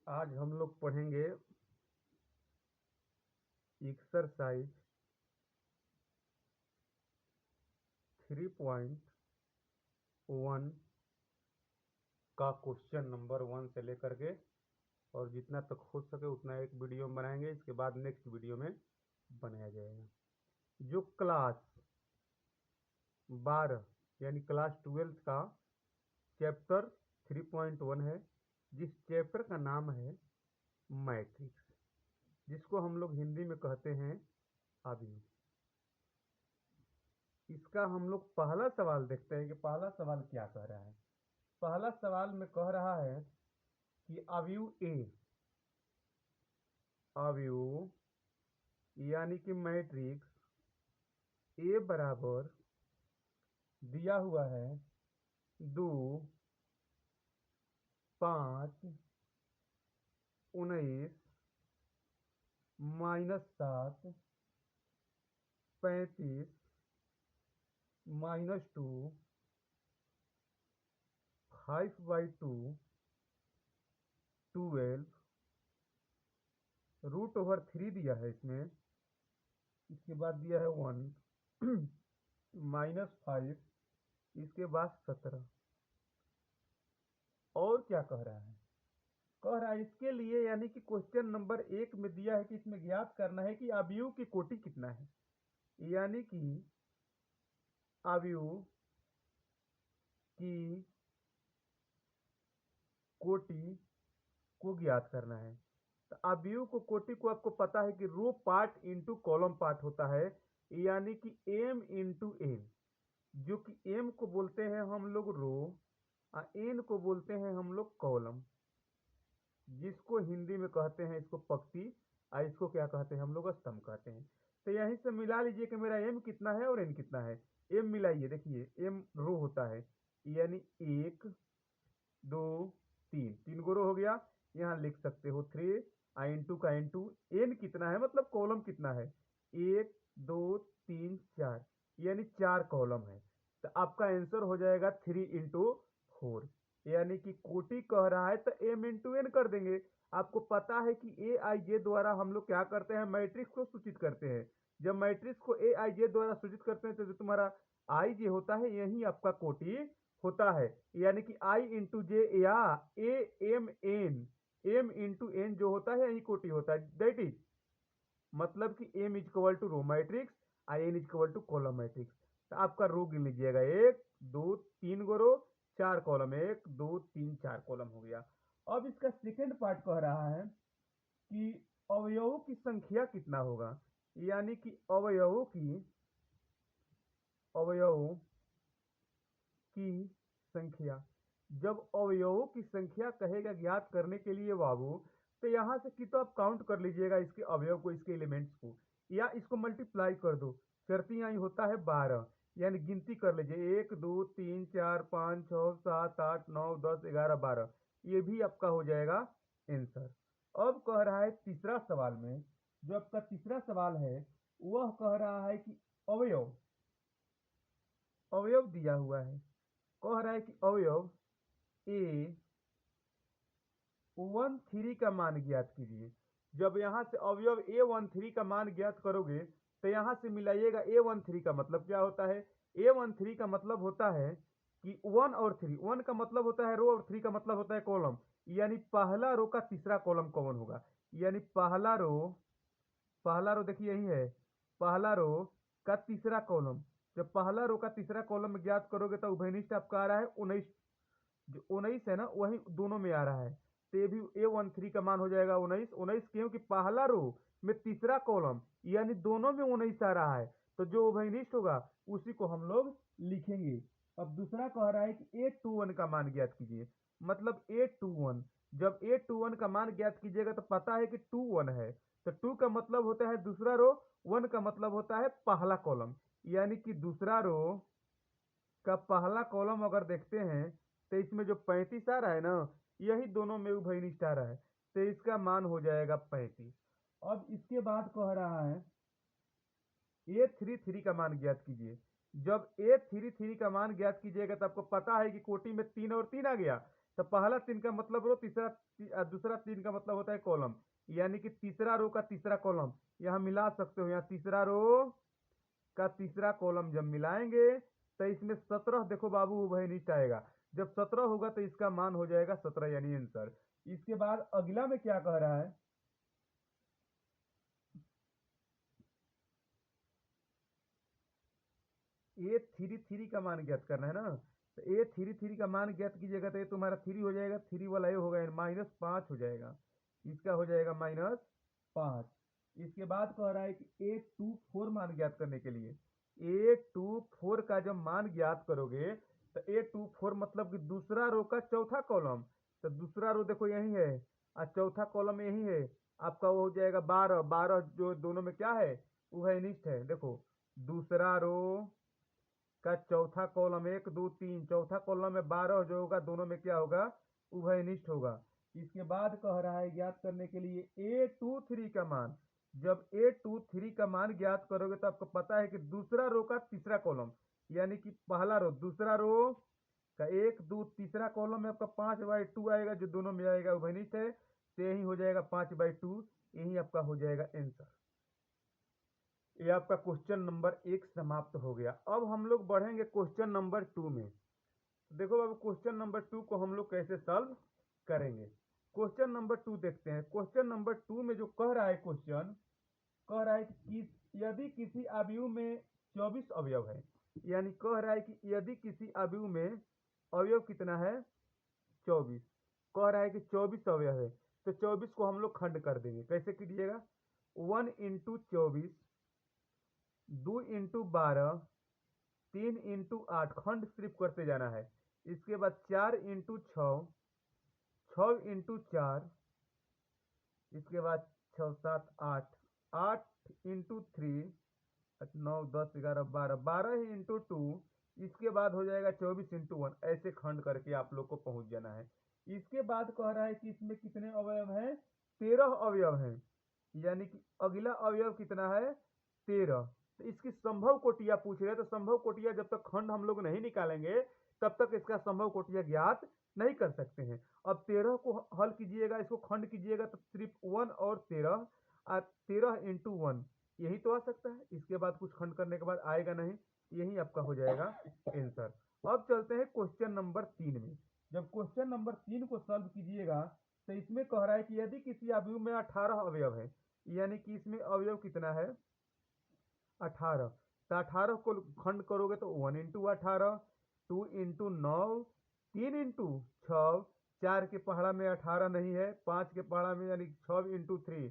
आज हम लोग पढ़ेंगे एक्सरसाइज 3.1 का क्वेश्चन नंबर 1 से लेकर के और जितना तक हो सके उतना एक वीडियो में बनाएंगे। इसके बाद नेक्स्ट वीडियो में बनाया जाएगा। जो क्लास 12 यानी क्लास 12 का चैप्टर 3.1 है, जिस चैप्टर का नाम है मैट्रिक्स, जिसको हम लोग हिंदी में कहते हैं अवयव। इसका हम लोग पहला सवाल देखते हैं कि पहला सवाल क्या कह रहा है। पहला सवाल में कह रहा है कि अवयव यानी कि मैट्रिक्स ए बराबर दिया हुआ है 2, 5, 19, -7, 35, -2, 5/2, 12, √3 दिया है इसमें। इसके बाद दिया है 1, -5, इसके बाद 17। और क्या कह रहा है? कह रहा है इसके लिए यानी कि क्वेश्चन नंबर 1 में दिया है कि इसमें ज्ञात करना है कि अवयव की कोटि कितना है, यानी कि अवयव की कोटि को ज्ञात करना है। तो अवयव को कोटि को आपको पता है कि रो पार्ट इंटू कॉलम पार्ट होता है, यानी कि m इंटू एन, जो कि m को बोलते हैं हम लोग रो और n को बोलते हैं हम लोग कॉलम, जिसको हिंदी में कहते हैं इसको पंक्ति और इसको क्या कहते हैं हम लोग स्तंभ कहते हैं। तो यहीं से मिला लीजिए कि मेरा m कितना है और n कितना है। m मिलाइए, देखिए m रो होता है, यानी 1, 2, 3, 3 गो रो हो गया। यहाँ लिख सकते हो 3 इंटू का इंटू n कितना है, मतलब कॉलम कितना है, 1, 2, 3, 4, यानी 4 कॉलम है। तो आपका आंसर हो जाएगा 3 इंटू 4, यानी कि कोटि कह रहा है तो m इंटू एन कर देंगे। आपको पता है कि ए आई जे द्वारा हम लोग क्या करते हैं, मैट्रिक्स को सूचित करते हैं। जब मैट्रिक्स को ए आई जे द्वारा सूचित करते हैं तो जो तुम्हारा आई जे होता है यही आपका कोटि होता है, यानी कि आई इंटू जे या ए एम इंटू एन जो होता है यही कोटि होता है। दैट इज मतलब कि M is equal to row matrix I N is equal to column matrix. तो आपका रो गिन लीजिएगा, 1, 2, 3 गो रो, 4 कॉलम, 1, 2, 3, 4 कॉलम हो गया। अब इसका सेकेंड पार्ट कह रहा है कि अवयवों की संख्या कितना होगा, यानी कि अवयवों की संख्या। जब अवयवों की संख्या कहेगा ज्ञात करने के लिए बाबू, तो यहां से कि तो आप काउंट कर लीजिएगा इसके अवयव को, इसके एलिमेंट्स को, या इसको मल्टीप्लाई कर दो। शर्ती यहाँ होता है 12, यानी गिनती कर लीजिए 1, 2, 3, 4, 5, 6, 7, 8, 9, 10, 11, 12, ये भी आपका हो जाएगा आंसर। अब कह रहा है तीसरा सवाल में, जो आपका तीसरा सवाल है वह कह रहा है कि अवयव अवयव दिया हुआ है। कह रहा है कि अवयव A13 का मान ज्ञात कीजिए। जब यहां से अवयव A13 का मान ज्ञात करोगे तो यहां से मिलाइएगा। A13 का मतलब क्या होता है, A13 का मतलब होता है कि 1 और 3, 1 का मतलब होता है रो और 3 का मतलब होता है कॉलम, यानी पहला रो का तीसरा कॉलम कौन होगा, यानी पहला रो देखिए यही है, पहला रो का तीसरा कॉलम। जब पहला रो का तीसरा कॉलम में ज्ञात करोगे तो उभयनिष्ठ आपका आ रहा है 19, जो 19 है ना वही दोनों में आ रहा है, तो ये भी A13 का मान हो जाएगा 19। 19 क्योंकि पहला रो में तीसरा कॉलम यानी दोनों में 19 आ रहा है, तो जो उभयनिष्ठ होगा उसी को हम लोग लिखेंगे। अब दूसरा कह रहा है कि A21 का मान ज्ञात कीजिए, मतलब A21। जब A21 का मान ज्ञात कीजिएगा तो पता है कि 21 है, तो 2 का मतलब होता है दूसरा रो, 1 का मतलब होता है पहला कॉलम, यानी कि दूसरा रो का पहला कॉलम अगर देखते हैं तो इसमें जो 35 आ रहा है ना, यही दोनों में उभयनिष्ठ आ रहा है, तो इसका मान हो जाएगा 35। अब इसके बाद कह रहा है A33 का मान ज्ञात कीजिए। जब A33 का मान ज्ञात कीजिएगा तो आपको पता है कि कोटि में 3 और 3 आ गया, तो पहला 3 का मतलब रो, दूसरा 3 का मतलब होता है कॉलम, यानी कि तीसरा रो का तीसरा कॉलम यहाँ मिला सकते हो। यहाँ तीसरा रो का तीसरा कॉलम जब मिलाएंगे तो इसमें 17 देखो बाबू उभयनिष्ठ आएगा। जब 17 होगा तो इसका मान हो जाएगा 17 यानी आंसर। इसके बाद अगला में क्या कह रहा है, A33 का मान ज्ञात करना है ना। तो A33 का मान ज्ञात कीजिएगा तो ये तुम्हारा 3 हो जाएगा, 3 वाला ये होगा -5 हो जाएगा, इसका हो जाएगा -5। इसके बाद कह रहा है कि A24 मान ज्ञात करने के लिए, A24 का जब मान ज्ञात करोगे तो A24 मतलब कि दूसरा रो का चौथा कॉलम, तो दूसरा रो देखो यही है और चौथा कॉलम यही है, आपका वो हो जाएगा 12। 12 जो दोनों में क्या है, उभयनिष्ठ है। देखो दूसरा रो का चौथा कॉलम 1 2 3, चौथा कॉलम में 12 जो होगा दोनों में क्या होगा, उभयनिष्ठ होगा। इसके बाद कह रहा है ज्ञात करने के लिए A23 का मान। जब A23 का मान ज्ञात करोगे तो आपको पता है कि दूसरा रो का तीसरा कॉलम, यानी कि पहला रो दूसरा रो का 1 2 तीसरा कॉलम में आपका 5/2 आएगा, जो दोनों में आएगा उभयनिष्ठ है, तो यही हो जाएगा 5/2, यही आपका हो जाएगा आंसर। ये आपका क्वेश्चन नंबर 1 समाप्त हो गया। अब हम लोग बढ़ेंगे क्वेश्चन नंबर 2 में। देखो बाबू क्वेश्चन नंबर 2 को हम लोग कैसे सॉल्व करेंगे। क्वेश्चन नंबर 2 देखते हैं। क्वेश्चन नंबर 2 में जो कह रहा है क्वेश्चन, कह रहा है कि यदि किसी अवयव में 24 अवयव है, यानी कह रहा है कि यदि किसी अवयव में अवयव कितना है, 24। कह रहा है कि 24 अवयव है, तो 24 को हम लोग खंड कर देंगे। कैसे कीजिएगा, 1 × 24, 2 × 12, 3 × 8, खंड सिर्फ करते जाना है। इसके बाद 4 × 6, 6 × 4, इसके बाद 6 7 8, 8 × 3, 9 10 11 12, 12 × 2, इसके बाद हो जाएगा 24 × 1। ऐसे खंड करके आप लोग को पहुंच जाना है। इसके बाद कह रहा है कि इसमें कितने अवयव हैं, 13 अवयव हैं, यानी कि अगला अवयव कितना है, 13। तो इसकी संभव कोटियां पूछ रहे हैं, तो संभव कोटियां जब तक खंड हम लोग नहीं निकालेंगे तब तक इसका संभव कोटियां ज्ञात नहीं कर सकते हैं। अब 13 को हल कीजिएगा, इसको खंड कीजिएगा तो सिर्फ 1 और 13, 13 × 1 यही तो आ सकता है। इसके बाद कुछ खंड करने के बाद आएगा नहीं, यही आपका हो जाएगा आंसर। अब चलते हैं क्वेश्चन नंबर 3 में। जब क्वेश्चन नंबर 3 को सॉल्व कीजिएगा तो इसमें कह रहा है कि यदि किसी अवयव में 18 अवयव है, यानी कि इसमें अवयव कितना है, 18। तो 18 को खंड करोगे तो 1 × 18, 2 × 9, 3 × 6, 4 के पहाड़ा में 18 नहीं है, 5 के पहाड़ा में यानी 6 × 3,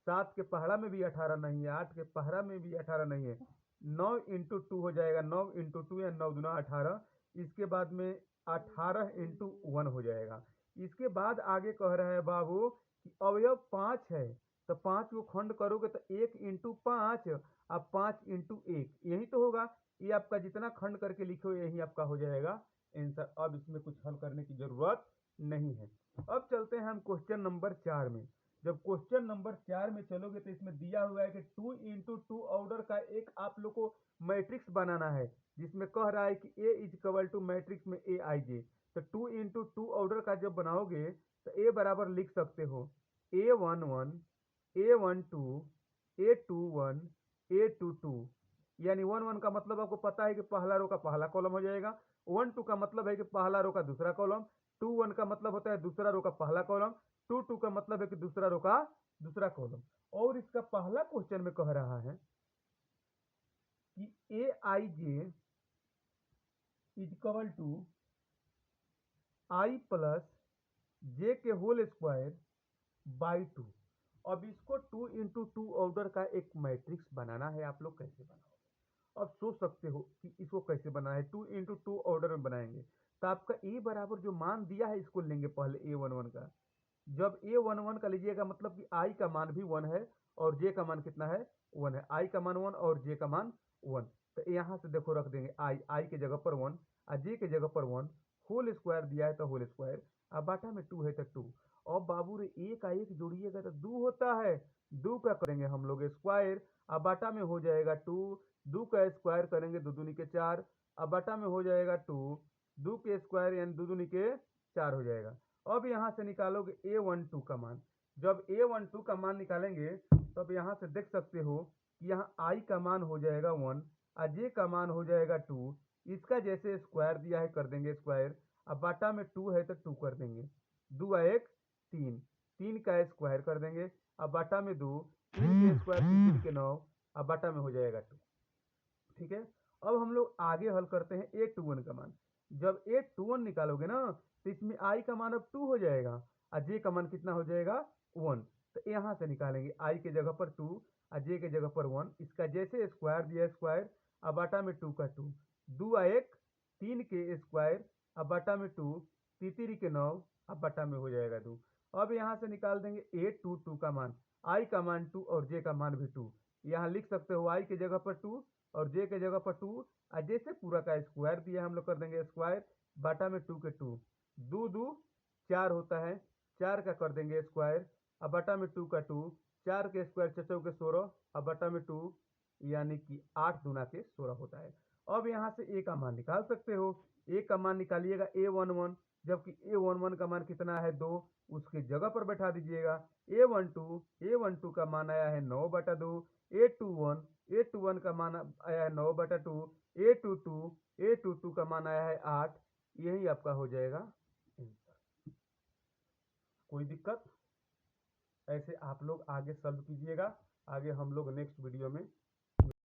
7 के पहाड़ा में भी 18 नहीं है, 8 के पहाड़ा में भी 18 नहीं है, 9 × 2 हो जाएगा, 9 × 2 या 9 × 2 = 18। इसके बाद में 18 × 1 हो जाएगा। इसके बाद आगे कह रहा है बाबू कि अवयव 5 है, तो 5 को खंड करोगे तो 1 × 5, अब 5 × 1 यही तो होगा। ये आपका जितना खंड करके लिखो यही आपका हो जाएगा आंसर। अब इसमें कुछ हल करने की जरूरत नहीं है। अब चलते हैं हम क्वेश्चन नंबर 4 में। जब क्वेश्चन नंबर 4 में चलोगे तो इसमें दिया हुआ है कि 2 × 2 ऑर्डर का एक आप लोग को मैट्रिक्स बनाना है, जिसमें कह रहा है कि A मैट्रिक्स में Aij। तो 2 × 2 ऑर्डर का जब बनाओगे तो A बराबर लिख सकते हो A11, A12, A21, A22, यानी 1 1 का मतलब आपको पता है कि पहला रो का पहला कॉलम हो जाएगा, 1 2 का मतलब है कि पहला रो का दूसरा कॉलम, 2 1 का मतलब होता है दूसरा रो का पहला कॉलम, 2 2 का मतलब है कि दूसरा रो का दूसरा कॉलम। और इसका पहला क्वेश्चन में कह रहा है कि Aij equal to I plus j के होल स्क्वायर बाई 2। अब इसको 2 × 2 ऑर्डर का एक मैट्रिक्स बनाना है। आप लोग कैसे बनाओगे, अब सोच सकते हो कि इसको कैसे बनाना है। 2 × 2 ऑर्डर में बनाएंगे तो आपका ए बराबर जो मान दिया है इसको लेंगे पहले A11 का। जब A11 का लीजिएगा मतलब कि आई का मान भी 1 है और जे का मान कितना है, 1 है। आई का मान 1 और जे का मान 1, तो यहाँ से देखो रख देंगे आई के जगह पर 1 और जे के जगह पर 1, होल स्क्वायर दिया है तो होल स्क्वायर, अब बाटा में 2 है तो 2। और बाबू रे एक का एक जोड़िएगा तो 2 होता है, 2 का करेंगे हम लोग स्क्वायर, अब बाटा में हो जाएगा 2, 2 का स्क्वायर करेंगे 2 दूनी के 4, अब बाटा में हो जाएगा 2, 2 के स्क्वायर यानी 2 दूनी के 4 हो जाएगा। अब यहाँ से निकालोगे A12 का मान। जब A12 का मान निकालेंगे तब यहाँ से देख सकते हो कि यहाँ I का मान हो जाएगा 1 और J का मान हो जाएगा 2। इसका जैसे स्क्वायर दिया है कर देंगे स्क्वायर। अब बाटा में 2 है तो 2 कर देंगे। 2 1 3, 3 का स्क्वायर कर देंगे। अब बाटा में 2, 3 के स्क्वायर 3 के 9, अब बाटा में हो जाएगा 2। ठीक है। अब हम लोग आगे हल करते हैं A21 का मान। जब A21 निकालोगे ना तो इसमें I का मान अब 2 हो जाएगा और J का मान कितना हो जाएगा 1। तो यहाँ से निकालेंगे I के जगह पर 2 और J के जगह पर 1। इसका जैसे स्क्वायर दिया स्क्वायर, अब बाटा में 2 का 2, 2 1 3 के स्क्वायर, अब बाटा में 2, 3 के 9, अब बाटा में हो जाएगा 2। अब यहाँ से निकाल देंगे A22 का मान। I का मान 2 और J का मान भी 2। यहाँ लिख सकते हो I के जगह पर 2 और J के जगह पर 2 और जैसे पूरा का स्क्वायर दिया हम लोग कर देंगे स्क्वायर। बाटा में 2 के 2, 2 2 4 होता है, 4 का कर देंगे स्क्वायर। अब बाटा में 2 का 2, 4 के स्क्वायर 4 के 16, अब बाटा में 2 यानी कि 8 दूना के 16 होता है। अब यहाँ से A का मान निकाल सकते हो। A का मान निकालिएगा A11, जबकि A11 का मान कितना है 2, उसकी जगह पर बैठा दीजिएगा। A12 का मान आया है 9/2। A21 का मान आया है 9/2। A22 का मान आया है 8। यही आपका हो जाएगा आंसर। कोई दिक्कत? ऐसे आप लोग आगे सॉल्व कीजिएगा। आगे हम लोग नेक्स्ट वीडियो में